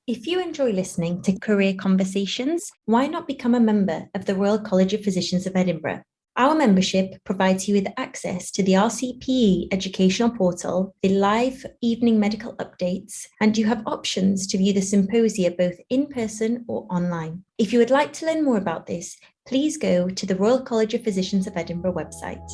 If you enjoy listening to Career Conversations, why not become a member of the Royal College of Physicians of Edinburgh? Our membership provides you with access to the RCPE educational portal, the live evening medical updates, and you have options to view the symposia both in person or online. If you would like to learn more about this, please go to the Royal College of Physicians of Edinburgh website.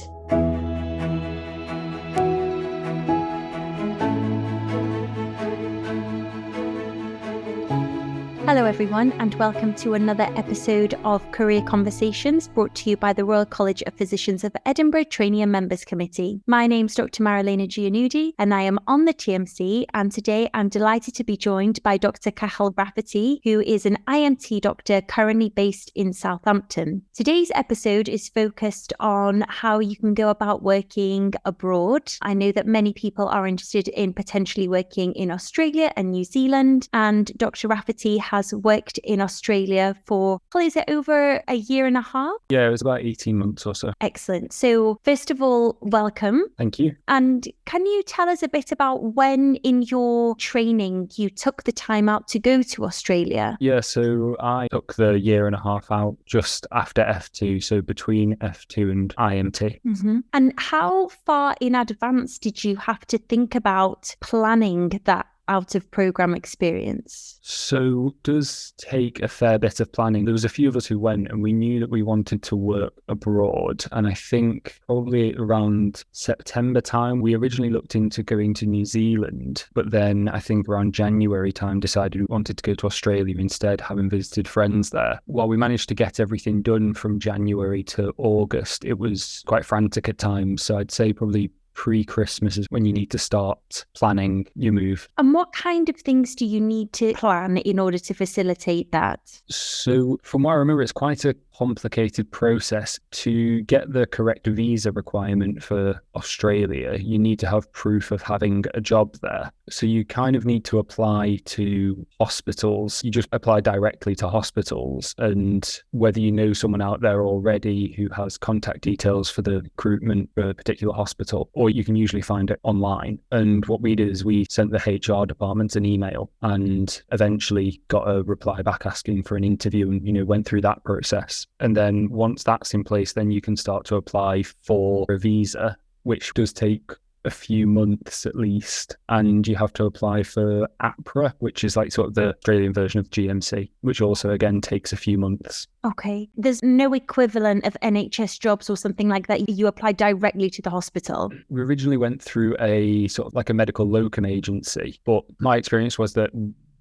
Hello everyone, and welcome to another episode of Career Conversations brought to you by the Royal College of Physicians of Edinburgh Trainee and Members Committee. My name's Dr Marilena Giannoudi and I am on the T&MC, and today I'm delighted to be joined by Dr Cahal Rafferty, who is an IMT doctor currently based in Southampton. Today's episode is focused on how you can go about working abroad. I know that many people are interested in potentially working in Australia and New Zealand, and Dr Rafferty has worked in Australia for, is it over a year and a half? Yeah, it was about 18 months or so. Excellent. So first of all, welcome. Thank you. And can you tell us a bit about when in your training you took the time out to go to Australia? Yeah, so I took the year and a half out just after F2, so between F2 and IMT. Mm-hmm. And how far in advance did you have to think about planning that out of program experience? So it does take a fair bit of planning. There was a few of us who went and we knew that we wanted to work abroad. And I think probably around September time, we originally looked into going to New Zealand, but then I think around January time decided we wanted to go to Australia instead, having visited friends there. While we managed to get everything done from January to August, it was quite frantic at times. So I'd say probably pre-Christmas is when you need to start planning your move. And what kind of things do you need to plan in order to facilitate that? So from what I remember, it's quite a complicated process. To get the correct visa requirement for Australia, you need to have proof of having a job there. So you kind of need to apply to hospitals. You just apply directly to hospitals, and whether you know someone out there already who has contact details for the recruitment for a particular hospital, or you can usually find it online. And what we did is we sent the HR department an email and eventually got a reply back asking for an interview and, went through that process. And then once that's in place, then you can start to apply for a visa, which does take a few months at least. And you have to apply for APRA, which is like sort of the Australian version of GMC, which also again takes a few months. Okay. There's no equivalent of NHS jobs or something like that. You apply directly to the hospital. We originally went through a sort of like a medical locum agency, but my experience was that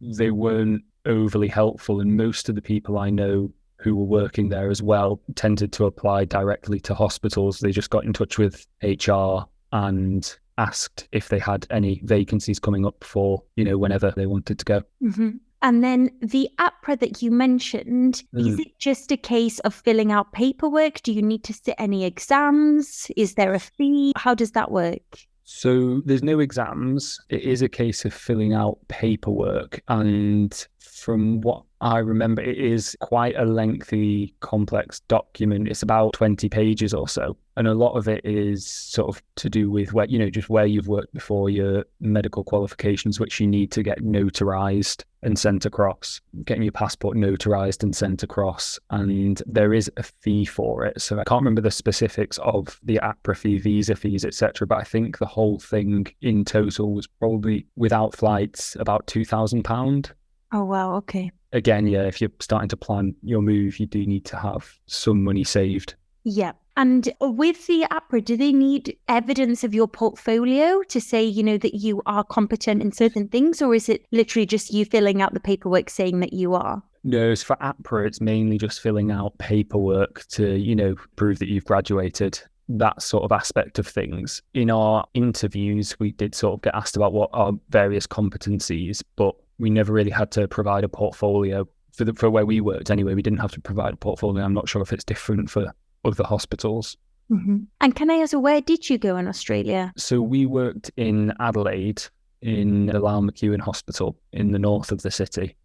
they weren't overly helpful, and most of the people I know who were working there as well tended to apply directly to hospitals. They just got in touch with HR and asked if they had any vacancies coming up for, whenever they wanted to go. Mm-hmm. And then the APRA that you mentioned, is it just a case of filling out paperwork? Do you need to sit any exams? Is there a fee? How does that work? So there's no exams. It is a case of filling out paperwork. And from what I remember, it is quite a lengthy, complex document. It's about 20 pages or so. And a lot of it is sort of to do with where, just where you've worked before, your medical qualifications, which you need to get notarized and sent across, getting your passport notarized and sent across. And there is a fee for it. So I can't remember the specifics of the APRA fee, visa fees, etc. But I think the whole thing in total was probably, without flights, about £2,000. Oh, wow. Okay. Again, yeah, if you're starting to plan your move, you do need to have some money saved. Yeah. And with the APRA, do they need evidence of your portfolio to say, that you are competent in certain things? Or is it literally just you filling out the paperwork saying that you are? No, so for APRA, it's mainly just filling out paperwork to, prove that you've graduated, that sort of aspect of things. In our interviews, we did sort of get asked about what our various competencies, but we never really had to provide a portfolio for where we worked anyway. We didn't have to provide a portfolio. I'm not sure if it's different for other hospitals. Mm-hmm. And can I ask, where did you go in Australia? So we worked in Adelaide in the Lal McEwen Hospital in the north of the city.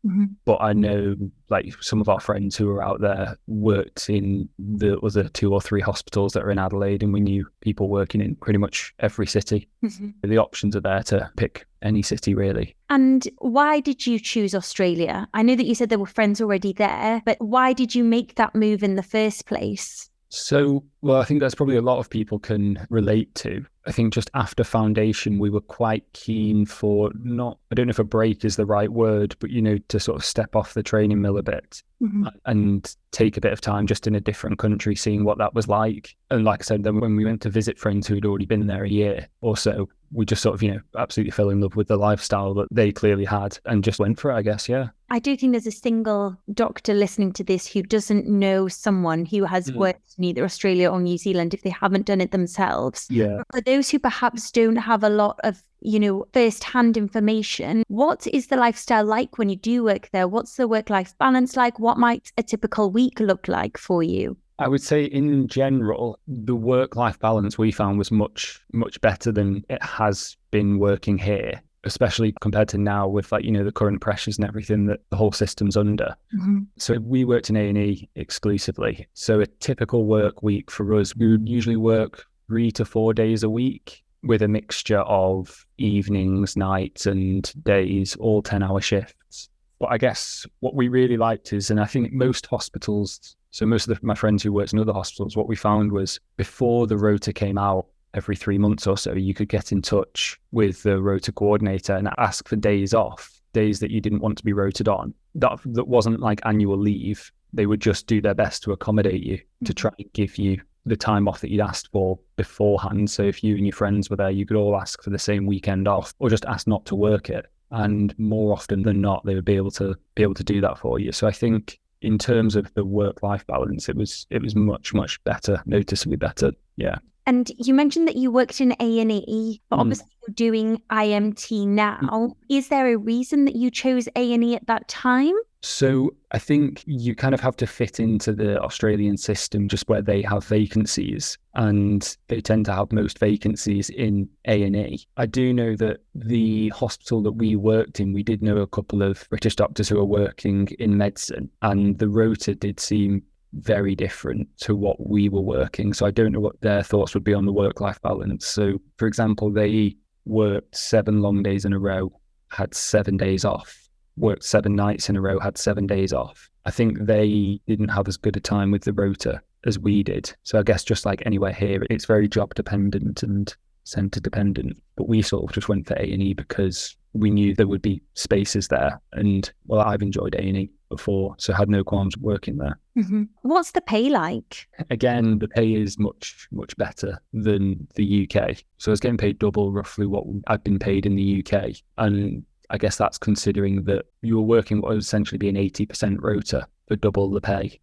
But I know like some of our friends who were out there worked in the other 2 or 3 hospitals that are in Adelaide, and we knew people working in pretty much every city. The options are there to pick any city really. And why did you choose Australia? I know that you said there were friends already there, but why did you make that move in the first place? So, well, I think that's probably a lot of people can relate to. I think just after foundation, we were quite keen for not, I don't know if a break is the right word, but, to sort of step off the training mill a bit and take a bit of time just in a different country, seeing what that was like. And like I said, then when we went to visit friends who had already been there a year or so, we just sort of, absolutely fell in love with the lifestyle that they clearly had and just went for it, I guess, yeah. I do think there's a single doctor listening to this who doesn't know someone who has worked in either Australia or New Zealand if they haven't done it themselves. Yeah. For those who perhaps don't have a lot of, first-hand information, what is the lifestyle like when you do work there? What's the work-life balance like? What might a typical week look like for you? I would say in general, the work-life balance we found was much, much better than it has been working here, especially compared to now with the current pressures and everything that the whole system's under. So we worked in A&E exclusively. So a typical work week for us, we would usually work 3 to 4 days a week with a mixture of evenings, nights and days, all 10-hour shifts. But I guess what we really liked is, and I think most hospitals, so most of my friends who worked in other hospitals, what we found was before the rota came out, every 3 months or so, you could get in touch with the rota coordinator and ask for days off, days that you didn't want to be rotated on. That wasn't like annual leave. They would just do their best to accommodate you, to try and give you the time off that you'd asked for beforehand. So if you and your friends were there, you could all ask for the same weekend off or just ask not to work it. And more often than not, they would be able to do that for you. So I think in terms of the work-life balance, it was much, much better, noticeably better. Yeah. And you mentioned that you worked in A&E, but obviously you're doing IMT now. Is there a reason that you chose A&E at that time? So I think you kind of have to fit into the Australian system just where they have vacancies, and they tend to have most vacancies in A&E. I do know that the hospital that we worked in, we did know a couple of British doctors who are working in medicine, and the rota did seem very different to what we were working. So I don't know what their thoughts would be on the work-life balance. So for example, they worked 7 long days in a row, had 7 days off, worked 7 nights in a row, had 7 days off. I think they didn't have as good a time with the rota as we did. So I guess just like anywhere here, it's very job dependent and centre dependent. But we sort of just went for A&E because we knew there would be spaces there. And well, I've enjoyed A&E before, so had no qualms working there. What's the pay like? Again, the pay is much, much better than the UK. So I was getting paid double roughly what I'd been paid in the UK. And I guess that's considering that you were working what would essentially be an 80% rota for double the pay.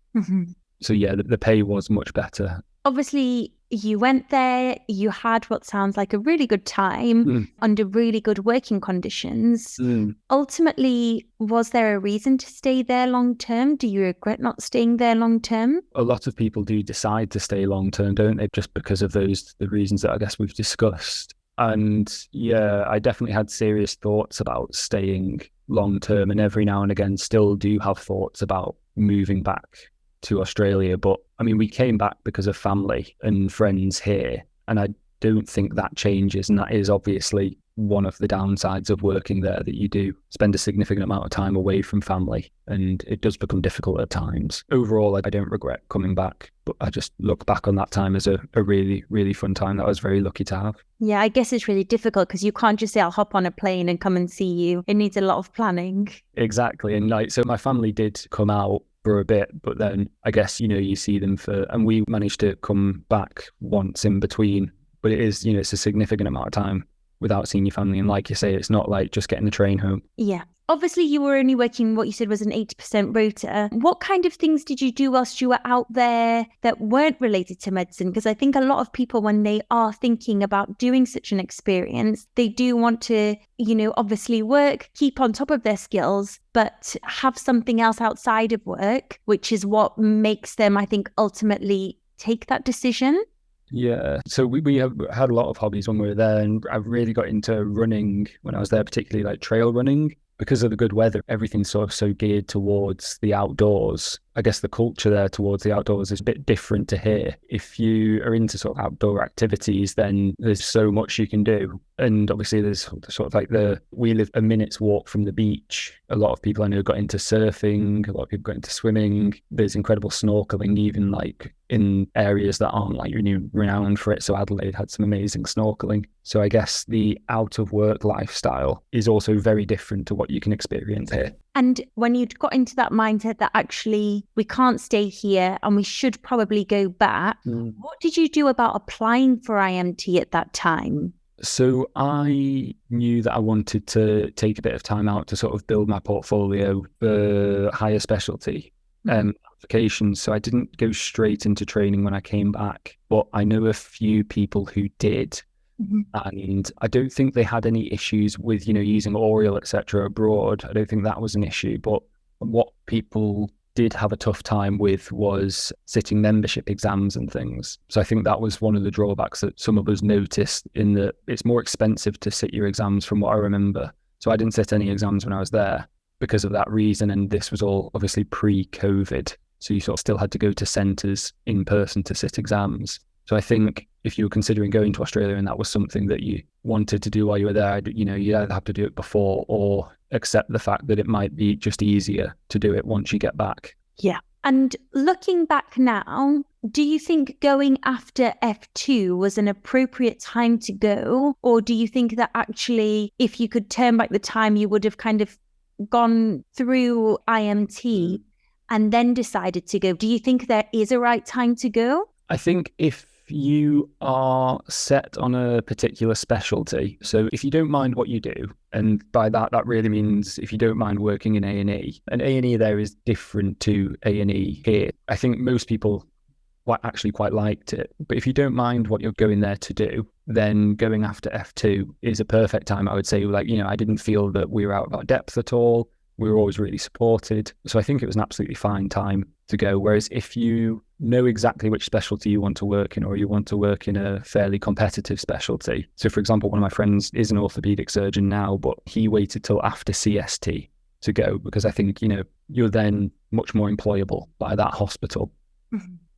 So yeah, the pay was much better. Obviously, you went there, you had what sounds like a really good time under really good working conditions. Ultimately, was there a reason to stay there long term? Do you regret not staying there long term? A lot of people do decide to stay long term, don't they? Just because of the reasons that I guess we've discussed. And yeah, I definitely had serious thoughts about staying long term, and every now and again still do have thoughts about moving back to Australia. But I mean, we came back because of family and friends here, and I don't think that changes. And that is obviously one of the downsides of working there, that you do spend a significant amount of time away from family, and it does become difficult at times. Overall, I don't regret coming back, but I just look back on that time as a really, really fun time that I was very lucky to have. Yeah, I guess it's really difficult because you can't just say, I'll hop on a plane and come and see you. It needs a lot of planning. Exactly. And so my family did come out for a bit, but then I guess, you see them and we managed to come back once in between, but it is, it's a significant amount of time without seeing your family. And like you say, it's not like just getting the train home. Yeah. Obviously, you were only working what you said was an 80% rota. What kind of things did you do whilst you were out there that weren't related to medicine? Because I think a lot of people, when they are thinking about doing such an experience, they do want to, obviously work, keep on top of their skills, but have something else outside of work, which is what makes them, I think, ultimately take that decision. Yeah. So we have had a lot of hobbies when we were there, and I really got into running when I was there, particularly like trail running. Because of the good weather, everything's sort of so geared towards the outdoors. I guess the culture there towards the outdoors is a bit different to here. If you are into sort of outdoor activities, then there's so much you can do. And obviously there's sort of like we live a minute's walk from the beach. A lot of people I know got into surfing, a lot of people got into swimming. There's incredible snorkeling, even like in areas that aren't like renowned for it. So Adelaide had some amazing snorkeling. So I guess the out of work lifestyle is also very different to what you can experience here. And when you'd got into that mindset that actually we can't stay here and we should probably go back, what did you do about applying for IMT at that time? So I knew that I wanted to take a bit of time out to sort of build my portfolio for higher specialty applications. So I didn't go straight into training when I came back, but I know a few people who did. And I don't think they had any issues with, using oral, etc. abroad. I don't think that was an issue. But what people did have a tough time with was sitting membership exams and things. So I think that was one of the drawbacks that some of us noticed, in that it's more expensive to sit your exams from what I remember. So I didn't sit any exams when I was there because of that reason. And this was all obviously pre-COVID. So you sort of still had to go to centres in person to sit exams. So I think if you were considering going to Australia and that was something that you wanted to do while you were there, you'd either have to do it before or accept the fact that it might be just easier to do it once you get back. Yeah. And looking back now, do you think going after F2 was an appropriate time to go? Or do you think that actually, if you could turn back the time, you would have kind of gone through IMT and then decided to go? Do you think there is a right time to go? I think if you are set on a particular specialty, so if you don't mind what you do, and by that really means if you don't mind working in A&E, and A&E there is different to A&E here. I think most people actually quite liked it, but if you don't mind what you're going there to do, then going after F2 is a perfect time. I would say, I didn't feel that we were out of our depth at all. We were always really supported. So I think it was an absolutely fine time to go. Whereas if you know exactly which specialty you want to work in, or you want to work in a fairly competitive specialty. So for example, one of my friends is an orthopedic surgeon now, but he waited till after CST to go because I think, you're then much more employable by that hospital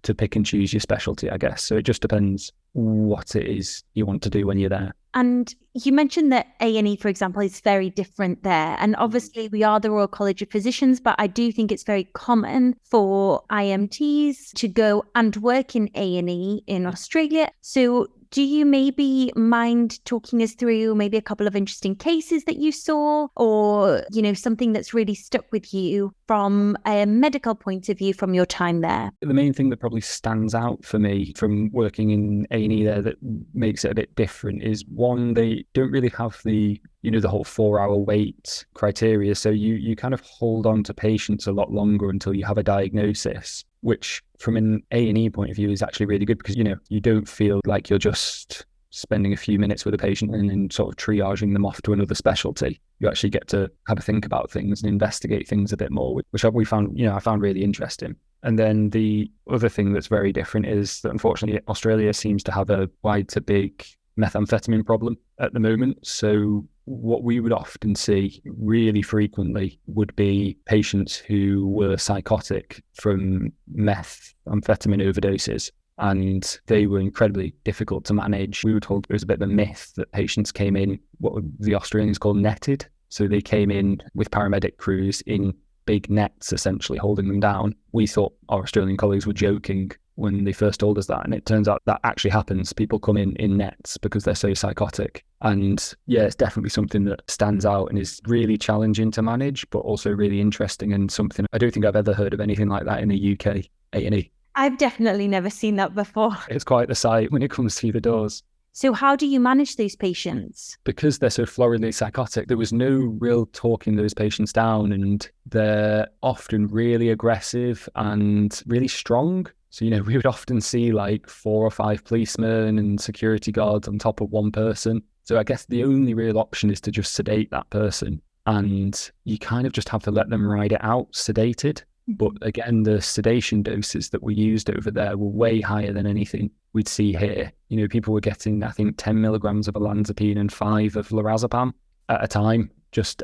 to pick and choose your specialty, I guess. So it just depends what it is you want to do when you're there. And you mentioned that A&E, for example, is very different there. And obviously we are the Royal College of Physicians, but I do think it's very common for IMTs to go and work in A&E in Australia. So do you maybe mind talking us through maybe a couple of interesting cases that you saw, or, something that's really stuck with you from a medical point of view from your time there? The main thing that probably stands out for me from working in A&E there that makes it a bit different is, one, they don't really have the whole 4-hour wait criteria. So you kind of hold on to patients a lot longer until you have a diagnosis, which from an A&E point of view is actually really good because, you don't feel like you're just spending a few minutes with a patient and then sort of triaging them off to another specialty. You actually get to have a think about things and investigate things a bit more, which I found really interesting. And then the other thing that's very different is that unfortunately Australia seems to have a quite a big methamphetamine problem at the moment. So what we would often see really frequently would be patients who were psychotic from methamphetamine overdoses, and they were incredibly difficult to manage. We were told there was a bit of a myth that patients came in, what the Australians call netted. So they came in with paramedic crews in big nets, essentially holding them down. We thought our Australian colleagues were joking when they first told us that, and it turns out that actually happens. People come in nets because they're so psychotic. And yeah, it's definitely something that stands out and is really challenging to manage, but also really interesting, and something I don't think I've ever heard of anything like that in the UK A&E. I've definitely never seen that before. It's quite the sight when it comes through the doors. So how do you manage those patients? Because they're so floridly psychotic, there was no real talking those patients down, and they're often really aggressive and really strong. So, we would often see like 4 or 5 policemen and security guards on top of one person. So I guess the only real option is to just sedate that person, and you kind of just have to let them ride it out sedated. But again, the sedation doses that were used over there were way higher than anything we'd see here. You know, people were getting, I think, 10 milligrams of olanzapine and 5 of lorazepam at a time,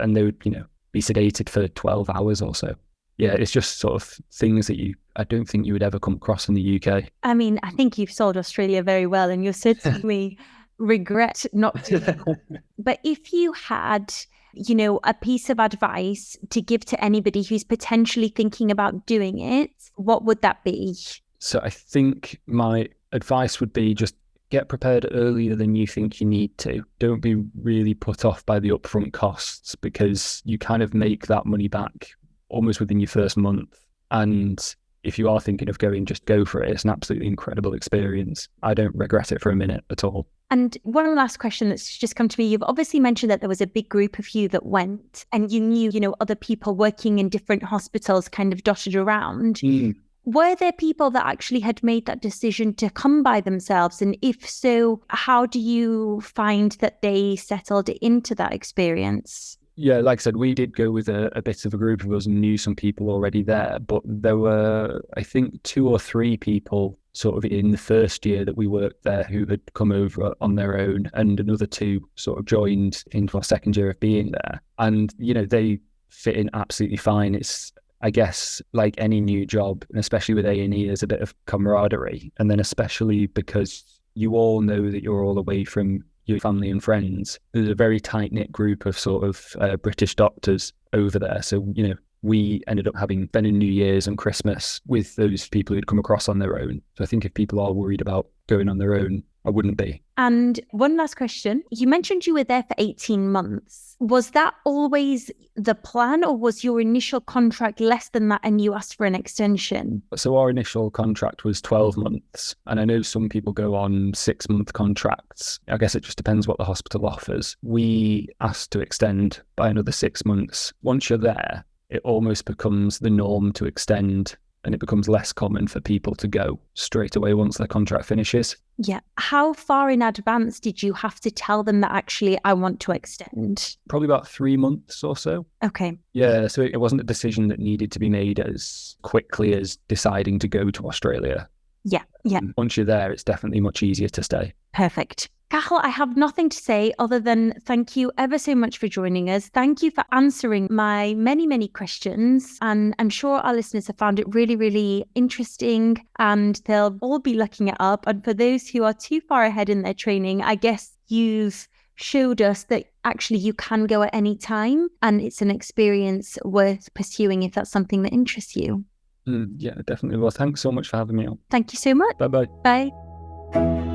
and they would, be sedated for 12 hours or so. Yeah, it's just sort of things that I don't think you would ever come across in the UK. I mean, I think you've sold Australia very well, and you're certainly regret not to. But if you had, a piece of advice to give to anybody who's potentially thinking about doing it, what would that be? So I think my advice would be just get prepared earlier than you think you need to. Don't be really put off by the upfront costs, because you kind of make that money back almost within your first month. And if you are thinking of going, just go for it. It's an absolutely incredible experience. I don't regret it for a minute at all. And one last question that's just come to me. You've obviously mentioned that there was a big group of you that went, and you knew, other people working in different hospitals kind of dotted around. Were there people that actually had made that decision to come by themselves? And if so, how do you find that they settled into that experience? Yeah, like I said, we did go with a bit of a group of us and knew some people already there. But there were, I think, 2 or 3 people sort of in the first year that we worked there who had come over on their own, and another 2 sort of joined into our second year of being there. And, they fit in absolutely fine. It's, I guess, like any new job, and especially with A&E, there's a bit of camaraderie. And then especially because you all know that you're all away from your family and friends, there's a very tight-knit group of sort of British doctors over there. So, we ended up spending New Year's and Christmas with those people who'd come across on their own. So I think if people are worried about going on their own, I wouldn't be. And one last question. You mentioned you were there for 18 months. Was that always the plan, or was your initial contract less than that and you asked for an extension? So our initial contract was 12 months. And I know some people go on 6-month contracts. I guess it just depends what the hospital offers. We asked to extend by another 6 months. Once you're there, it almost becomes the norm to extend, and it becomes less common for people to go straight away once their contract finishes. Yeah. How far in advance did you have to tell them that actually I want to extend? Probably about 3 months or so. Okay. Yeah, so it wasn't a decision that needed to be made as quickly as deciding to go to Australia. Yeah. Once you're there, it's definitely much easier to stay. Perfect. Cahal, I have nothing to say other than thank you ever so much for joining us. Thank you for answering my many, many questions. And I'm sure our listeners have found it really, really interesting, and they'll all be looking it up. And for those who are too far ahead in their training, I guess you've showed us that actually you can go at any time, and it's an experience worth pursuing if that's something that interests you. Yeah, definitely. Well, thanks so much for having me on. Thank you so much. Bye-bye. Bye.